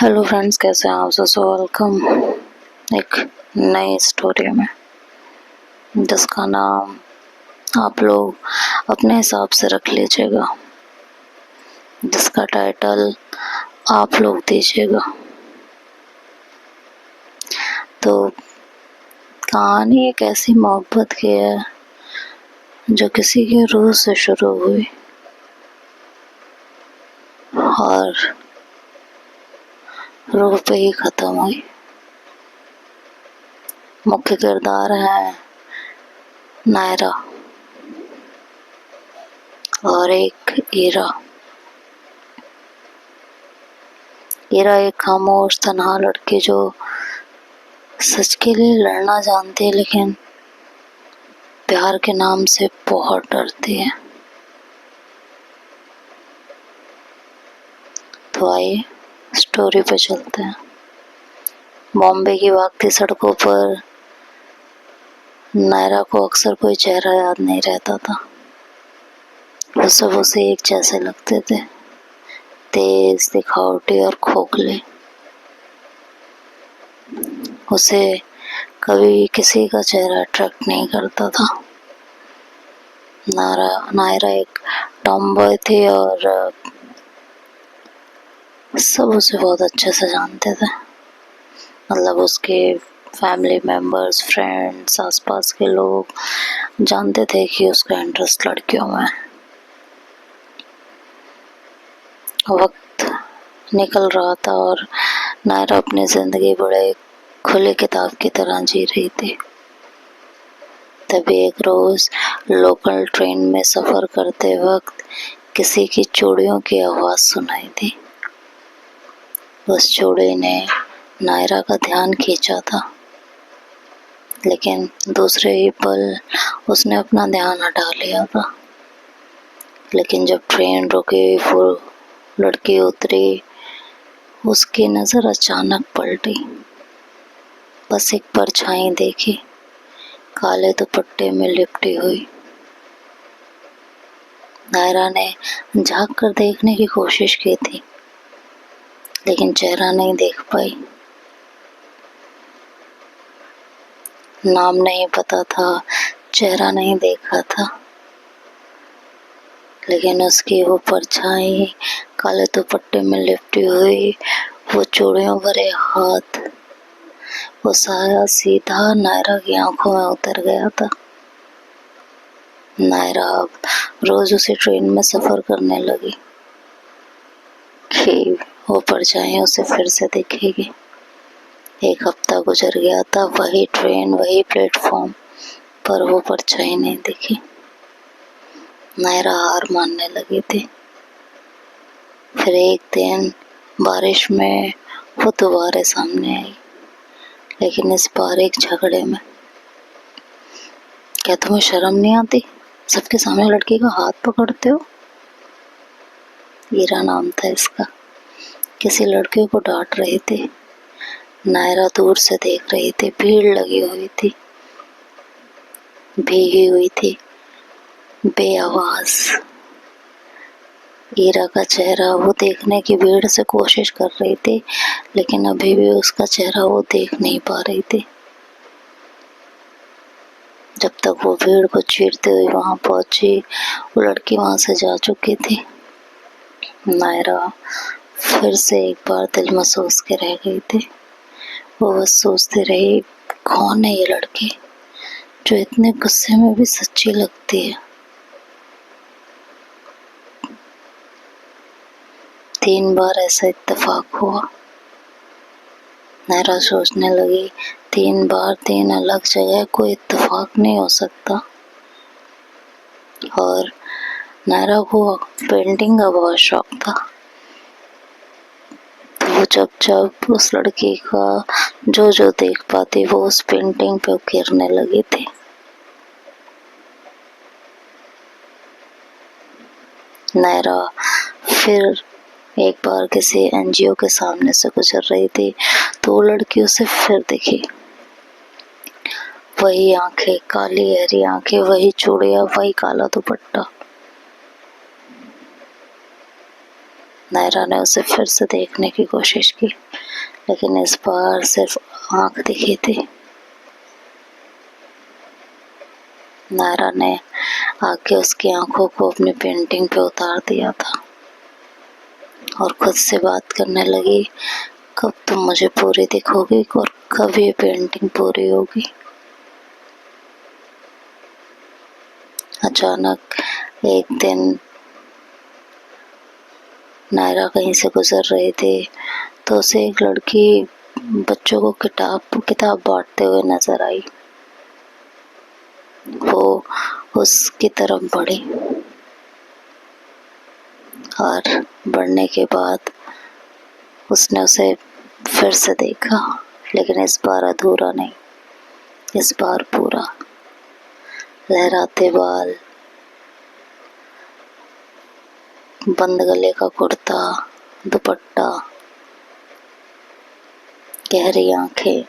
Hello friends, कैसे हैं आप? सो वेलकम एक नई स्टोरी में, जिसका नाम आप लोग अपने हिसाब से रख लीजिएगा, जिसका टाइटल आप लोग दीजिएगा। तो कहानी एक ऐसी मोहब्बत की है जो किसी के रूह से शुरू हुई और रूह पे ही खत्म हुई। मुख्य किरदार है नायरा और एक ईरा। ईरा एक खामोश तन्हा लड़की जो सच के लिए लड़ना जानती है, लेकिन प्यार के नाम से बहुत डरती है। तो आइए स्टोरी पे चलते हैं। बॉम्बे की भागती सड़कों पर नायरा को अक्सर कोई चेहरा याद नहीं रहता था। वो सब उसे एक जैसे लगते थे, तेज, दिखावटी और खोखले। उसे कभी किसी का चेहरा अट्रैक्ट नहीं करता था। नायरा एक टॉमबॉय थी और सब उसे बहुत अच्छे से जानते थे। मतलब उसके फैमिली मेंबर्स, फ्रेंड्स, आसपास के लोग जानते थे कि उसका इंटरेस्ट लड़कियों में है। वक्त निकल रहा था और नायरा अपनी जिंदगी बड़े खुले किताब की तरह जी रही थी। तभी एक रोज लोकल ट्रेन में सफर करते वक्त किसी की चूड़ियों की आवाज सुनाई दी। उस चूड़ी ने नायरा का ध्यान खींचा था, लेकिन दूसरे ही पल उसने अपना ध्यान हटा लिया था। लेकिन जब ट्रेन रुकी, वो लड़की उतरी, उसकी नजर अचानक पलटी। बस एक परछाई देखी, काले दुपट्टे में लिपटी हुई। नायरा ने झांक कर देखने की कोशिश की थी, लेकिन चेहरा नहीं देख पाई। नाम नहीं पता था, चेहरा नहीं देखा था, लेकिन उसकी वो परछाई, काले दुपट्टे में लिपटी हुई, वो चूड़ियों भरे हाथ, वो साया सीधा नायरा की आंखों में उतर गया था। नायरा अब रोज उसी ट्रेन में सफर करने लगी कि वो परछाई उसे फिर से दिखेगी। एक हफ्ता गुजर गया था, वही ट्रेन, वही प्लेटफॉर्म, पर वो परछाई नहीं दिखी। नायरा हार मानने लगी थी। फिर एक दिन बारिश में वो दोबारा सामने आई, लेकिन इस बार एक झगड़े में। क्या तुम्हें शर्म नहीं आती? सबके सामने लड़की का हाथ पकड़ते हो। ईरा नाम था इसका। किसी लड़के को डांट रही थी। नायरा दूर से देख रही थी। भीड़ लगी हुई थी, भीगी हुई थी, बेआवाज। ईरा का चेहरा वो देखने की भीड़ से कोशिश कर रही थी, लेकिन अभी भी उसका चेहरा वो देख नहीं पा रही थी। जब तक वो भीड़ को चीरते हुए वहां पहुंची, वो लड़की वहां से जा चुकी थी। नायरा फिर से एक बार दिल में सोच के रह गई थी। वो बस सोचती रही, कौन है ये लड़की जो इतने गुस्से में भी सच्ची लगती है। 3 बार ऐसा इत्तेफाक हुआ। नायरा सोचने लगी, 3 बार 3 अलग जगह कोई इत्तेफाक नहीं हो सकता। और नायरा को पेंटिंग का बहुत शौक था। तो वो जब जब उस लड़की का जो देख पाती, वो उस पेंटिंग पे उकेरने लगी थी। नायरा फिर एक बार किसी एनजीओ के सामने से गुजर रही थी, तो वो लड़की उसे फिर दिखी। वही आंखें, काली गहरी आंखें, वही चूड़ियां, वही काला दुपट्टा। नायरा ने उसे फिर से देखने की कोशिश की, लेकिन इस बार सिर्फ आंख दिखी थी। नायरा ने आके उसकी आंखों को अपनी पेंटिंग पे उतार दिया था और खुद से बात करने लगी, कब तुम मुझे पूरी दिखोगी और कब ये पेंटिंग पूरी होगी। अचानक एक दिन नायरा कहीं से गुजर रही थी तो उसे एक लड़की बच्चों को किताब बांटते हुए नजर आई। वो उसकी तरफ बढ़ी और बढ़ने के बाद उसने उसे फिर से देखा, लेकिन इस बार अधूरा नहीं, इस बार पूरा। लहराते बाल, बंद गले का कुर्ता, दुपट्टा, गहरी आंखें,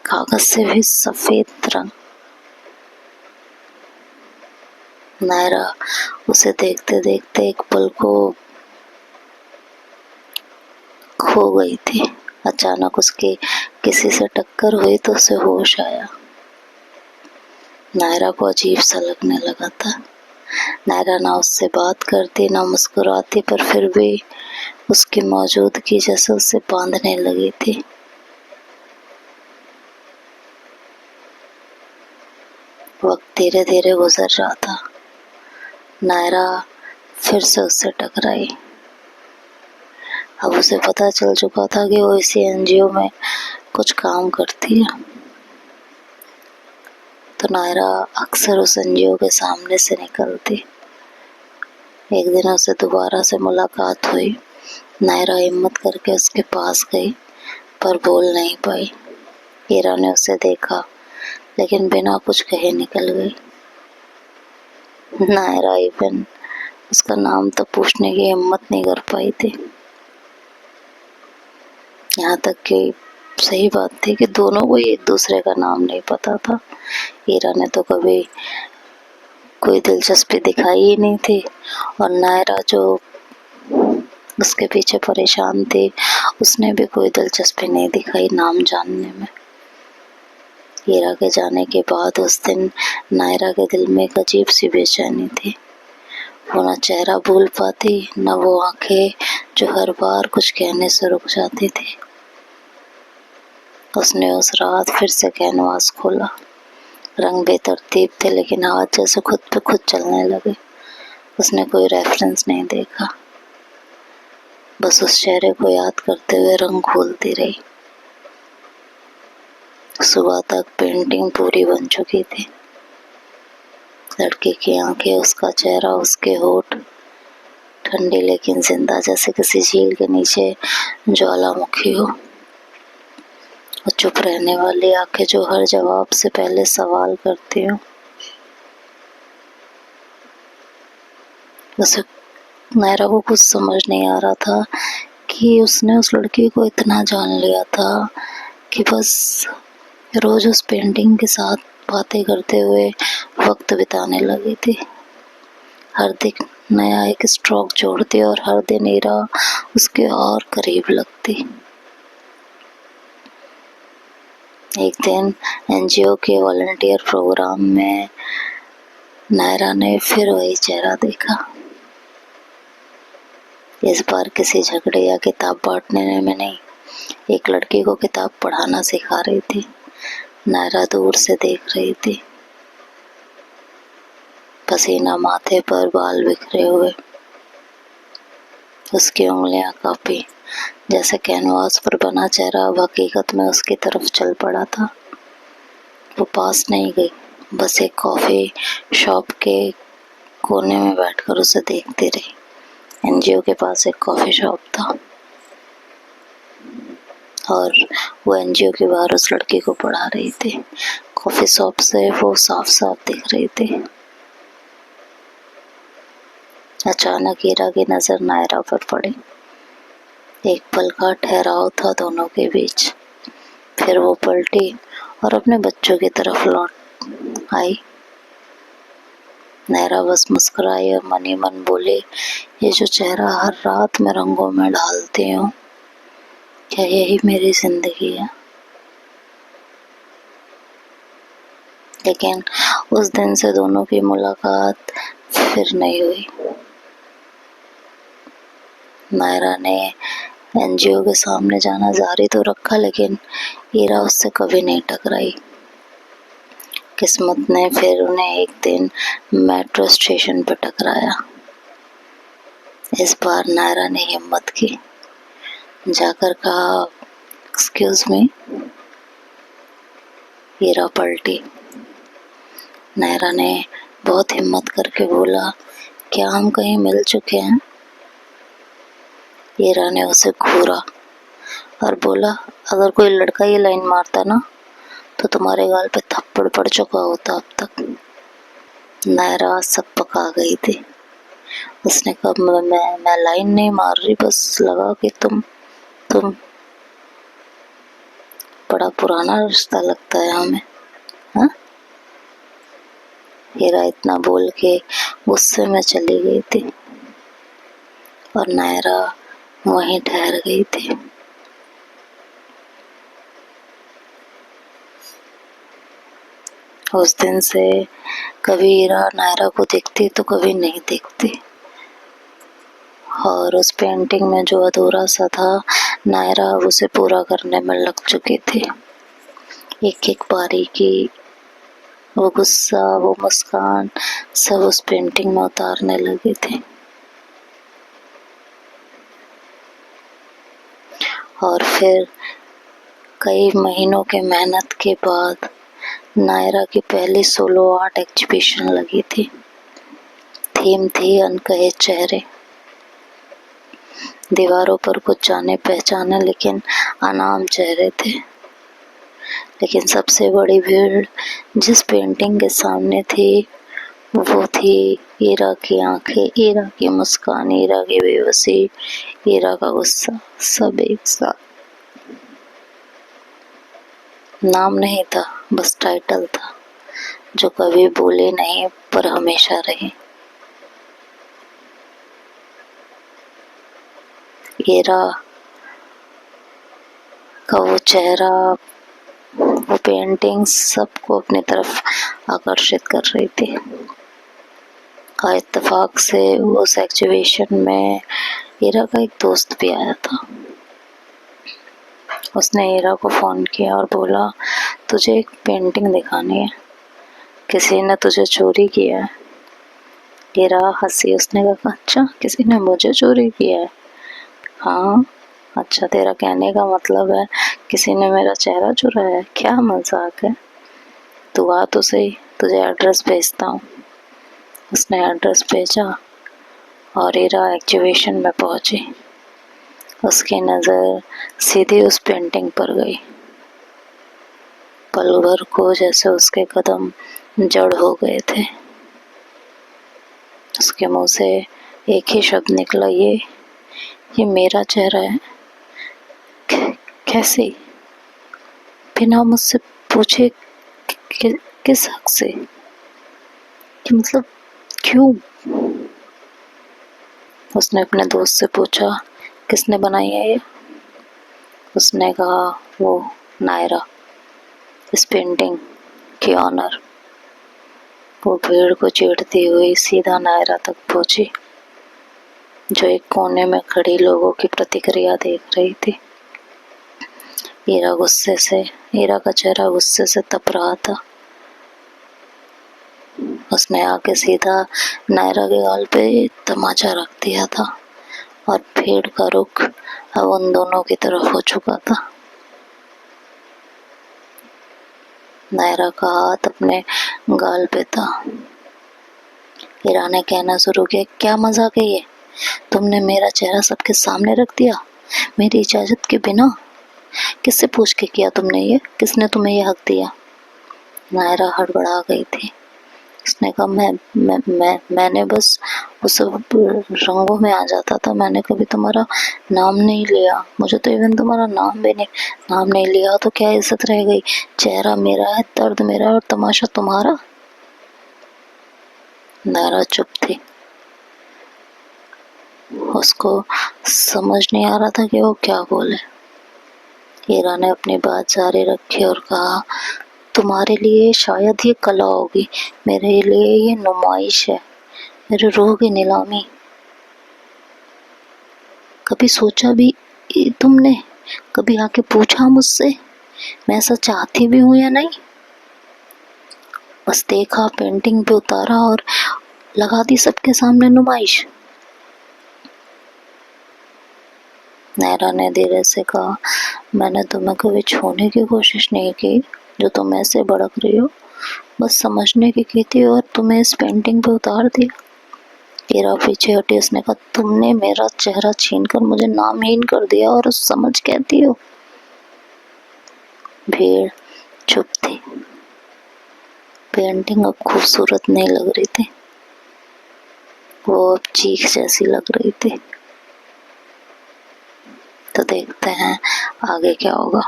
कागज से भी सफेद रंग। नायरा उसे देखते देखते एक पल को खो गई थी। अचानक उसकी किसी से टक्कर हुई तो उसे होश आया। नायरा को अजीब सा लगने लगा था। नायरा ना उससे बात करती ना मुस्कुराती, पर फिर भी उसकी मौजूदगी जैसे उसे बांधने लगी थी। वक्त धीरे धीरे गुजर रहा था। नायरा फिर से उससे टकराई। अब उसे पता चल चुका था कि वो इसी एनजीओ में कुछ काम करती है, तो नायरा अक्सर उस एनजीओ के सामने से निकलती। एक दिन उसे दोबारा से मुलाकात हुई। नायरा हिम्मत करके उसके पास गई, पर बोल नहीं पाई। हीरा ने उसे देखा, लेकिन बिना कुछ कहे निकल गई। नायरा इवन उसका नाम तो पूछने की हिम्मत नहीं कर पाई थी। यहाँ तक कि सही बात थी कि दोनों को एक दूसरे का नाम नहीं पता था। हीरा ने तो कभी कोई दिलचस्पी दिखाई ही नहीं थी, और नायरा जो उसके पीछे परेशान थी, उसने भी कोई दिलचस्पी नहीं दिखाई नाम जानने में। हीरा के जाने के बाद उस दिन नायरा के दिल में एक अजीब सी बेचैनी थी। वो ना चेहरा भूल पाती, न वो आंखें जो हर बार कुछ कहने से रुक जाती थी। उसने उस रात फिर से कैनवास खोला। रंग बेतरतीब थे, लेकिन हाथ जैसे खुद पे खुद चलने लगे। उसने कोई रेफरेंस नहीं देखा, बस उस चेहरे को याद करते हुए रंग घोलती रही। सुबह तक पेंटिंग पूरी बन चुकी थी। लड़के की आंखें, उसका चेहरा, उसके होठ ठंडी लेकिन जिंदा, जैसे किसी झील के नीचे ज्वालामुखी हो। और चुप रहने वाली आंखें जो हर जवाब से पहले सवाल करती हो। उसे नायरा को कुछ समझ नहीं आ रहा था कि उसने उस लड़की को इतना जान लिया था कि बस रोज उस पेंटिंग के साथ बातें करते हुए वक्त बिताने लगी थी। हर दिन नया एक स्ट्रोक जोड़ती और हर दिन हीरा उसके और करीब लगती। एक दिन एनजीओ के वॉलंटियर प्रोग्राम में नायरा ने फिर वही चेहरा देखा। इस बार किसी झगड़े या किताब बांटने में नहीं, एक लड़की को किताब पढ़ाना सिखा रही थी। नायरा दूर से देख रही थी, पसीना माथे पर, बाल बिखरे हुए। उसकी उंगलियां कांपी, जैसे कैनवास पर बना चेहरा अब हकीकत में उसकी तरफ चल पड़ा था। वो पास नहीं गई, बस एक कॉफी शॉप के कोने में बैठकर उसे देखती रही। एनजीओ के पास एक कॉफी शॉप था और वो एनजीओ के बाहर उस लड़की को पढ़ा रही थी। कॉफी शॉप से वो साफ साफ दिख रही थी। अचानक हीरा की नजर नायरा पर पड़ी। एक पल का ठहराव था दोनों के बीच। फिर वो पलटी और अपने बच्चों की तरफ लौट आई। नायरा बस मुस्कुराई और मन ही मन बोली, ये जो चेहरा हर रात में रंगों में ढालती हूँ, क्या यही मेरी जिंदगी है? लेकिन उस दिन से दोनों की मुलाकात फिर नहीं हुई। नायरा ने एनजीओ के सामने जाना जारी तो रखा, लेकिन ईरा उससे कभी नहीं टकराई। किस्मत ने फिर उन्हें एक दिन मेट्रो स्टेशन पर टकराया। इस बार नायरा ने हिम्मत की, जाकर कहा, एक्सक्यूज मी। ईरा पलटी। नायरा ने बहुत हिम्मत करके बोला, क्या हम कहीं मिल चुके हैं? ईरा ने उसे घूरा और बोला, अगर कोई लड़का ये लाइन मारता ना तो तुम्हारे गाल पे थप्पड़ पड़ चुका होता अब तक। नायरा सब पका गई थी। उसने कहा, मैं लाइन नहीं मार रही, बस लगा कि तुम बड़ा पुराना रिश्ता लगता है हमें, हाँ? हीरा इतना बोल के गुस्से में चली गई थी और नायरा वहीं ठहर गई थी। उस दिन से कभी हीरा नायरा को देखती तो कभी नहीं देखती, और उस पेंटिंग में जो अधूरा सा था, नायरा उसे पूरा करने में लग चुकी थी। एक एक बारीकी, वो गुस्सा, वो मुस्कान, सब उस पेंटिंग में उतारने लगी थी। और फिर कई महीनों के मेहनत के बाद नायरा की पहली सोलो आर्ट एग्जीबिशन लगी थी। थीम थी अनकहे चेहरे। दीवारों पर कुछ जाने पहचाने लेकिन अनाम चेहरे थे। लेकिन सबसे बड़ी भीड़ जिस पेंटिंग के सामने थी वो थी ईरा की आंखें, ईरा की मुस्कान, ईरा की बेबसी, ईरा का गुस्सा, सब एक साथ। नाम नहीं था, बस टाइटल था, जो कभी बोले नहीं पर हमेशा रहे। ईरा का वो चेहरा, वो पेंटिंग सबको अपनी तरफ आकर्षित कर रही थी। इत्तेफाक से उस एग्जीबिशन में ईरा का एक दोस्त भी आया था। उसने ईरा को फोन किया और बोला, तुझे एक पेंटिंग दिखानी है, किसी ने तुझे चोरी किया है। ईरा हंसी। उसने कहा, अच्छा, किसी ने मुझे चोरी किया है? हाँ। अच्छा, तेरा कहने का मतलब है किसी ने मेरा चेहरा चुराया है? क्या मजाक है। तू आ तो सही, तुझे एड्रेस भेजता हूँ। उसने एड्रेस भेजा और ईरा एग्जीबिशन में पहुंची। उसकी नज़र सीधी उस पेंटिंग पर गई। पल भर को जैसे उसके कदम जड़ हो गए थे। उसके मुंह से एक ही शब्द निकला, ये मेरा चेहरा है? कैसे? बिना मुझसे पूछे किस हक से? कि मतलब क्यों? उसने अपने दोस्त से पूछा, किसने बनाई है ये? उसने कहा, वो नायरा, इस पेंटिंग की ऑनर। वो भीड़ को चीरती हुई सीधा नायरा तक पहुंची, जो एक कोने में खड़ी लोगों की प्रतिक्रिया देख रही थी। ईरा का चेहरा गुस्से से तप रहा था। उसने आके सीधा नायरा के गाल पे तमाचा रख दिया था और भीड़ का रुख अब उन दोनों की तरफ हो चुका था। नायरा का हाथ अपने गाल पे था। ईरा ने कहना शुरू किया, क्या मजाक है ये? तुमने मेरा चेहरा सबके सामने रख दिया, मेरी इजाजत के बिना? किससे पूछ के किया तुमने ये? किसने तुम्हें ये हक दिया? नायरा हड़बड़ा गई थी। उसने कहा, मैंने बस उस रंगों में आ जाता था, मैंने कभी तुम्हारा नाम नहीं लिया। मुझे तो इवन तुम्हारा नाम नहीं लिया तो क्या इज्जत रह गई? चेहरा मेरा है, दर्द मेरा है और तमाशा तुम्हारा। नायरा चुप थी। उसको समझ नहीं आ रहा था कि वो क्या बोले। हीरा ने अपनी बात जारी रखी और कहा, तुम्हारे लिए शायद ये कला होगी, मेरे लिए ये नुमाइश है, मेरे रूह की नीलामी। कभी सोचा भी तुमने, कभी आके पूछा मुझसे मैं ऐसा चाहती भी हूँ या नहीं? बस देखा, पेंटिंग पे उतारा और लगा दी सबके सामने नुमाइश। नायरा ने धीरे से कहा, मैंने तुम्हें कभी छूने की कोशिश नहीं की जो तुम ऐसे भड़क रही हो, बस समझने की थी और तुम्हें इस पेंटिंग पे उतार दिया। हीरा पीछे हटी। उसने कहा, तुमने मेरा चेहरा छीनकर मुझे नामहीन कर दिया और समझ कहती हो? भीड़ चुप थी। पेंटिंग अब खूबसूरत नहीं लग रही थी, वो अब चीख जैसी लग रही थी। तो देखते हैं आगे क्या होगा,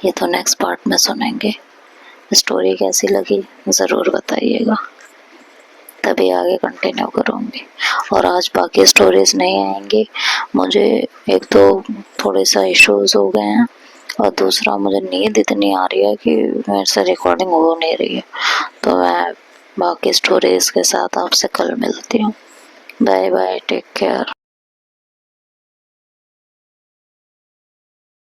ये तो नेक्स्ट पार्ट में सुनेंगे। स्टोरी कैसी लगी ज़रूर बताइएगा, तभी आगे कंटिन्यू करूँगी। और आज बाकी स्टोरीज नहीं आएंगी, मुझे एक तो थोड़े सा इश्यूज हो गए हैं और दूसरा मुझे नींद इतनी आ रही है कि मेरे से रिकॉर्डिंग हो नहीं रही है। तो मैं बाकी स्टोरीज के साथ आपसे कल मिलती हूँ। Bye bye, take care.